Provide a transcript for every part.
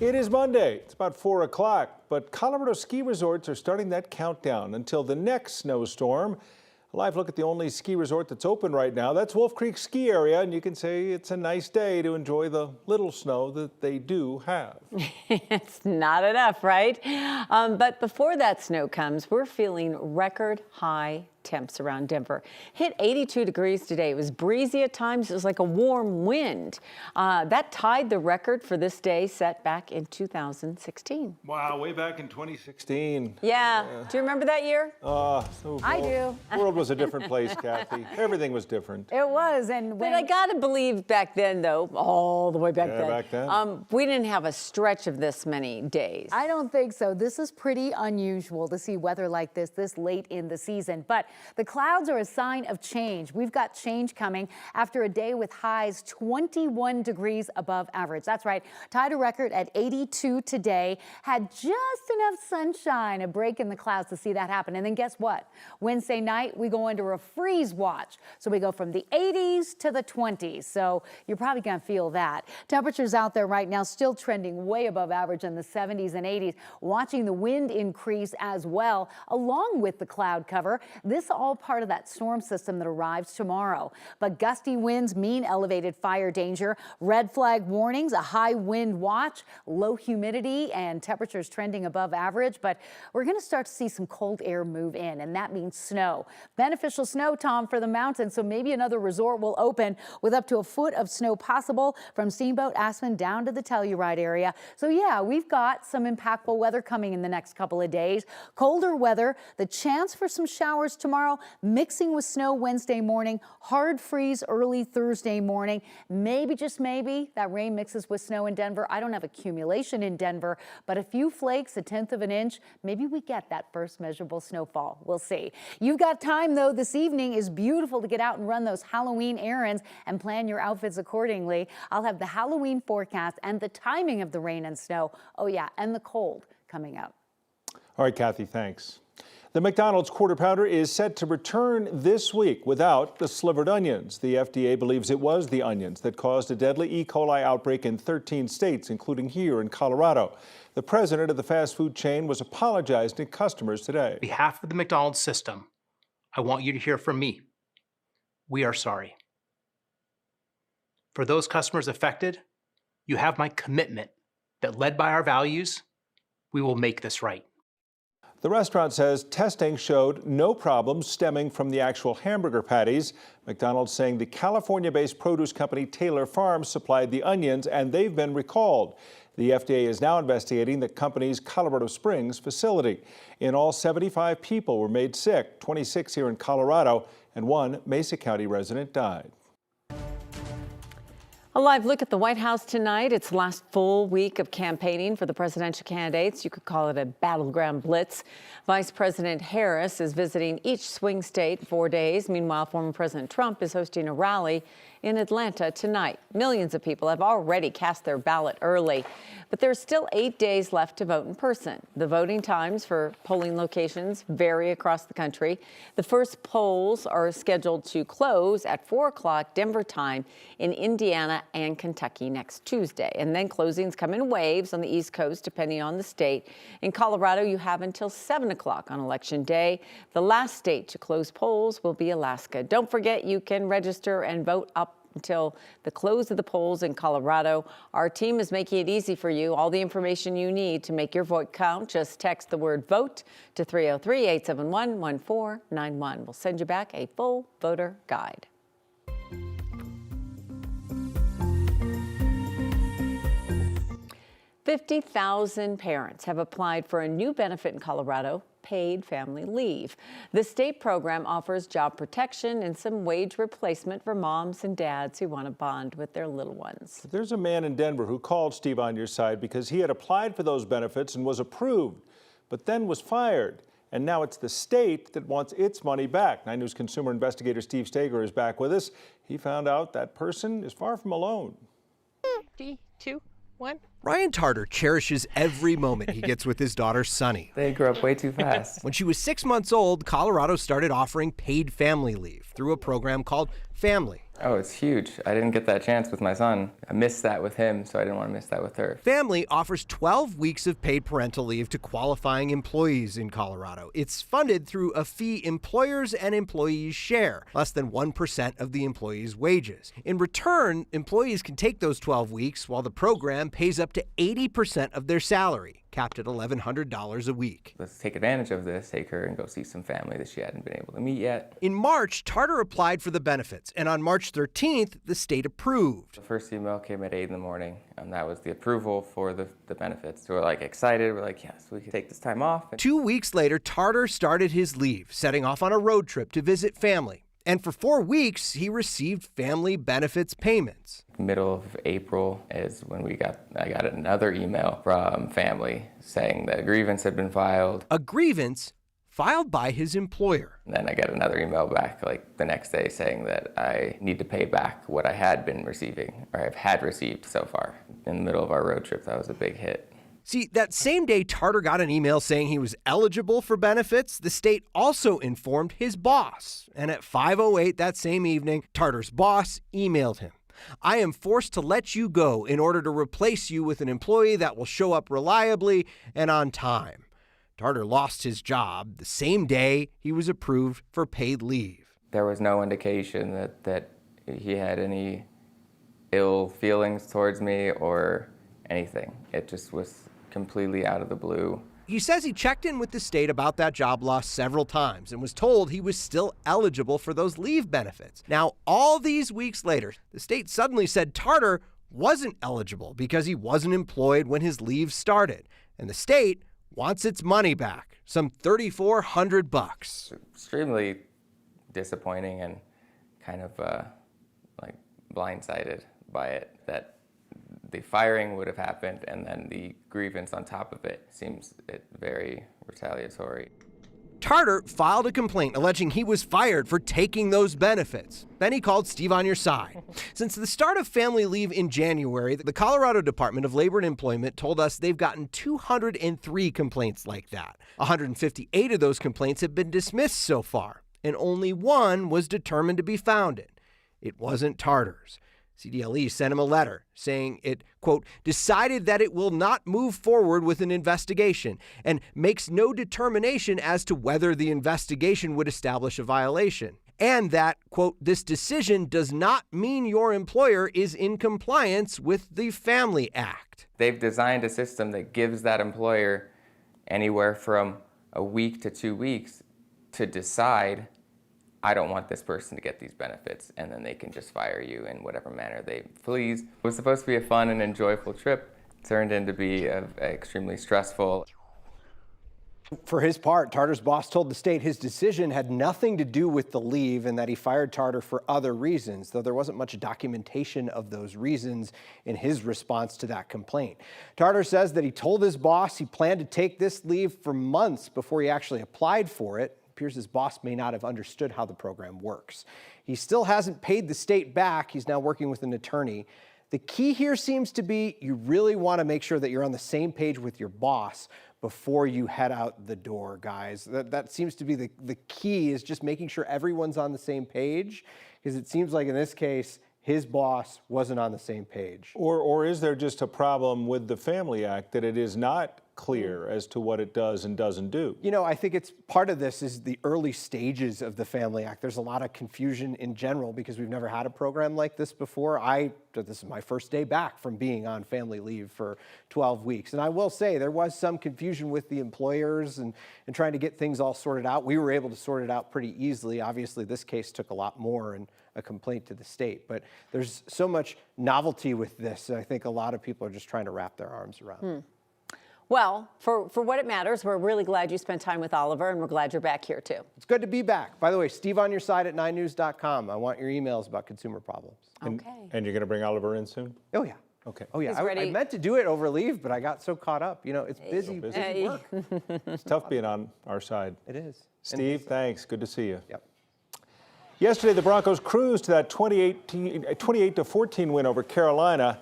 It is Monday. It's about 4 o'clock, but Colorado ski resorts are starting that countdown until the next snowstorm. A live look at the only ski resort that's open right now. That's Wolf Creek Ski Area, and you can say it's a nice day to enjoy the little snow that they do have. It's not enough, right? But before that snow comes, we're feeling record high temps around Denver. Hit 82 degrees today. It was breezy at times. It was like a warm wind. That tied the record for this day set back in 2016. Wow, way back in 2016. Yeah. Do you remember that year? I do. The world was a different place, Kathy. Everything was different. It was, But I gotta believe back then, though, all the way back then. Back then. We didn't have a stretch of this many days. I don't think so. This is pretty unusual to see weather like this late in the season. But the clouds are a sign of change. We've got change coming after a day with highs 21 degrees above average. That's right. Tied a record at 82 today. Had just enough sunshine, a break in the clouds to see that happen. And then guess what? Wednesday night, we go into a freeze watch. So we go from the 80s to the 20s. So you're probably going to feel that. Temperatures out there right now still trending way above average in the 70s and 80s. Watching the wind increase as well, along with the cloud cover. This all part of that storm system that arrives tomorrow. But gusty winds mean elevated fire danger, red flag warnings, a high wind watch, low humidity, and temperatures trending above average. But we're going to start to see some cold air move in, and that means snow. Beneficial snow, Tom, for the mountains. So maybe another resort will open with up to a foot of snow possible from Steamboat, Aspen down to the Telluride area. So yeah, we've got some impactful weather coming in the next couple of days. Colder weather, the chance for some showers tomorrow, mixing with snow Wednesday morning, hard freeze early Thursday morning. Maybe, just maybe, that rain mixes with snow in Denver. I don't have accumulation in Denver, but a few flakes, a tenth of an inch, maybe we get that first measurable snowfall. We'll see. You've got time, though. This evening is beautiful to get out and run those Halloween errands and plan your outfits accordingly. I'll have the Halloween forecast and the timing of the rain and snow. Oh, yeah, and the cold coming up. All right, Kathy, thanks. The McDonald's Quarter Pounder is set to return this week without the slivered onions. The FDA believes it was the onions that caused a deadly E. coli outbreak in 13 states, including here in Colorado. The president of the fast food chain was apologizing to customers today. On behalf of the McDonald's system, I want you to hear from me. We are sorry. For those customers affected, you have my commitment that, led by our values, we will make this right. The restaurant says testing showed no problems stemming from the actual hamburger patties. McDonald's saying the California-based produce company Taylor Farms supplied the onions and they've been recalled. The FDA is now investigating the company's Colorado Springs facility. In all, 75 people were made sick, 26 here in Colorado, and one Mesa County resident died. A live look at the White House tonight. Its last full week of campaigning for the presidential candidates. You could call it a battleground blitz. Vice President Harris is visiting each swing state 4 days. Meanwhile, former President Trump is hosting a rally in Atlanta tonight. Millions of people have already cast their ballot early, but there's still 8 days left to vote in person. The voting times for polling locations vary across the country. The first polls are scheduled to close at 4 o'clock Denver time in Indiana and Kentucky next Tuesday. And then closings come in waves on the East Coast, depending on the state. In Colorado, you have until 7 o'clock on Election Day. The last state to close polls will be Alaska. Don't forget, you can register and vote up until the close of the polls in Colorado. Our team is making it easy for you. All the information you need to make your vote count. Just text the word VOTE to 303-871-1491. We'll send you back a full voter guide. $50,000 parents have applied for a new benefit in Colorado, paid family leave. The state program offers job protection and some wage replacement for moms and dads who want to bond with their little ones. There's a man in Denver who called Steve on your side because he had applied for those benefits and was approved, but then was fired. And now it's the state that wants its money back. 9 News consumer investigator Steve Stager is back with us. He found out that person is far from alone. 3, 2, 1. Ryan Tarter cherishes every moment he gets with his daughter, Sunny. They grew up way too fast. When she was 6 months old, Colorado started offering paid family leave through a program called Family. Oh, it's huge. I didn't get that chance with my son. I missed that with him, so I didn't want to miss that with her. Family offers 12 weeks of paid parental leave to qualifying employees in Colorado. It's funded through a fee employers and employees share, less than 1% of the employee's wages. In return, employees can take those 12 weeks while the program pays up to 80% of their salary, capped at $1,100 a week. Let's take advantage of this, take her and go see some family that she hadn't been able to meet yet. In March, Tarter applied for the benefits, and on March 13th, the state approved. The first email came at 8 in the morning, and that was the approval for the benefits. So we're like excited, we're like, yes, we can take this time off. 2 weeks later, Tarter started his leave, setting off on a road trip to visit family. And for 4 weeks, he received family benefits payments. Middle of April is when I got another email from family saying that a grievance had been filed. A grievance filed by his employer. And then I got another email back like the next day saying that I need to pay back what I had been receiving, or I've had received so far. In the middle of our road trip, that was a big hit. See, that same day Tarter got an email saying he was eligible for benefits, the state also informed his boss. And at 5:08 that same evening, Tarter's boss emailed him. I am forced to let you go in order to replace you with an employee that will show up reliably and on time. Tarter lost his job the same day he was approved for paid leave. There was no indication that he had any ill feelings towards me or anything. It just was completely out of the blue. He says he checked in with the state about that job loss several times and was told he was still eligible for those leave benefits. Now, all these weeks later, the state suddenly said Tarter wasn't eligible because he wasn't employed when his leave started. And the state wants its money back, some $3,400. Extremely disappointing and kind of like blindsided by it, that the firing would have happened and then the grievance on top of it seems very retaliatory. Tarter filed a complaint alleging he was fired for taking those benefits. Then he called Steve on Your Side. Since the start of family leave in January, the Colorado Department of Labor and Employment told us they've gotten 203 complaints like that. 158 of those complaints have been dismissed so far, and only one was determined to be founded. It wasn't Tarter's. CDLE sent him a letter saying it, quote, decided that it will not move forward with an investigation and makes no determination as to whether the investigation would establish a violation. And that, quote, this decision does not mean your employer is in compliance with the Family Act. They've designed a system that gives that employer anywhere from a week to 2 weeks to decide, I don't want this person to get these benefits, and then they can just fire you in whatever manner they please. It was supposed to be a fun and enjoyable trip. It turned into be extremely stressful. For his part, Tarter's boss told the state his decision had nothing to do with the leave and that he fired Tarter for other reasons, though there wasn't much documentation of those reasons in his response to that complaint. Tarter says that he told his boss he planned to take this leave for months before he actually applied for it. Appears his boss may not have understood how the program works. He still hasn't paid the state back. He's now working with an attorney. The key here seems to be you really want to make sure that you're on the same page with your boss before you head out the door, guys. That seems to be the key, is just making sure everyone's on the same page, because it seems like in this case, his boss wasn't on the same page. Or is there just a problem with the Family Act that it is not clear as to what it does and doesn't do? You know, I think it's part of this is the early stages of the Family Act. There's a lot of confusion in general because we've never had a program like this before. This is my first day back from being on family leave for 12 weeks. And I will say there was some confusion with the employers and trying to get things all sorted out. We were able to sort it out pretty easily. Obviously, this case took a lot more and a complaint to the state. But there's so much novelty with this. I think a lot of people are just trying to wrap their arms around. Well, for what it matters, we're really glad you spent time with Oliver, and we're glad you're back here, too. It's good to be back. By the way, Steve on Your Side at 9news.com. I want your emails about consumer problems. Okay. And you're going to bring Oliver in soon? Oh, yeah. Okay. Oh, yeah. He's ready. I meant to do it over leave, but I got so caught up. You know, it's busy work. It's tough being on our side. It is. Steve, thanks. Good to see you. Yep. Yesterday, the Broncos cruised to that 28-14 win over Carolina.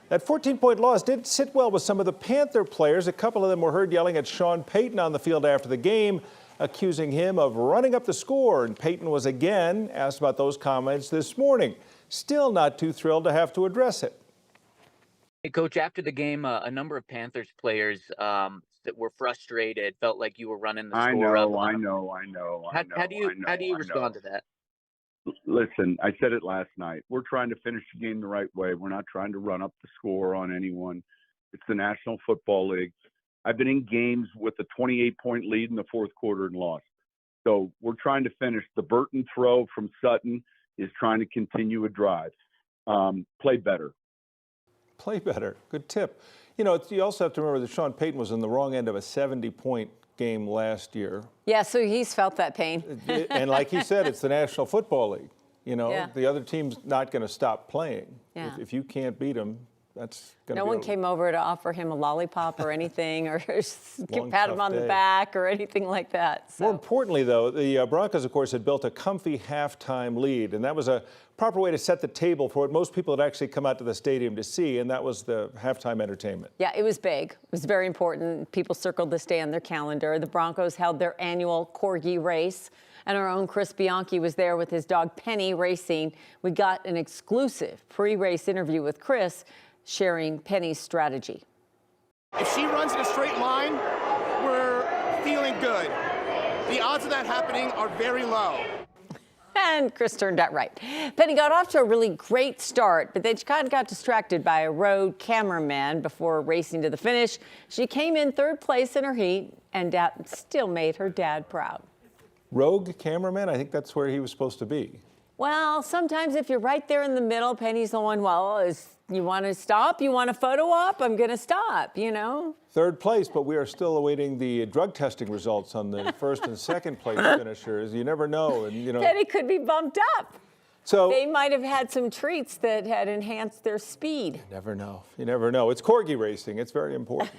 That 14-point loss did sit well with some of the Panther players. A couple of them were heard yelling at Sean Payton on the field after the game, accusing him of running up the score. And Payton was again asked about those comments this morning. still not too thrilled to have to address it. Hey, Coach, after the game, a number of Panthers players that were frustrated, felt like you were running the score up. I know. How do you respond to that? Listen, I said it last night. We're trying to finish the game the right way. We're not trying to run up the score on anyone. It's the National Football League. I've been in games with a 28-point lead in the fourth quarter and lost. So we're trying to finish. The Burton throw from Sutton is trying to continue a drive. Play better. Play better. Good tip. You know, you also have to remember that Sean Payton was on the wrong end of a 70-point game last year. Yeah, so he's felt that pain. And like he said, it's the National Football League. You know, Yeah. the other team's not going to stop playing. Yeah. If you can't beat them, that's going to No one came over to offer him a lollipop or anything, or Long, pat him tough on the day. back or anything like that. So. More importantly, though, the Broncos, of course, had built a comfy halftime lead, and that was a proper way to set the table for what most people had actually come out to the stadium to see, and that was the halftime entertainment. Yeah, it was big. It was very important. People circled this day on their calendar. The Broncos held their annual Corgi race, and our own Chris Bianchi was there with his dog Penny racing. We got an exclusive pre-race interview with Chris, sharing Penny's strategy. If she runs in a straight line, we're feeling good. The odds of that happening are very low. And Chris turned out right. Penny got off to a really great start, but then she kind of got distracted by a road cameraman before racing to the finish. She came in third place in her heat and still made her dad proud. Rogue cameraman, I think that's where he was supposed to be. Well, sometimes if you're right there in the middle, Penny's the one, you want to stop? You want a photo op? I'm going to stop, you know? Third place, but we are still awaiting the drug testing results on the first and second place finishers. You never know. And, you know, Penny could be bumped up. so They might have had some treats that had enhanced their speed. you never know. You never know. It's Corgi racing. It's very important.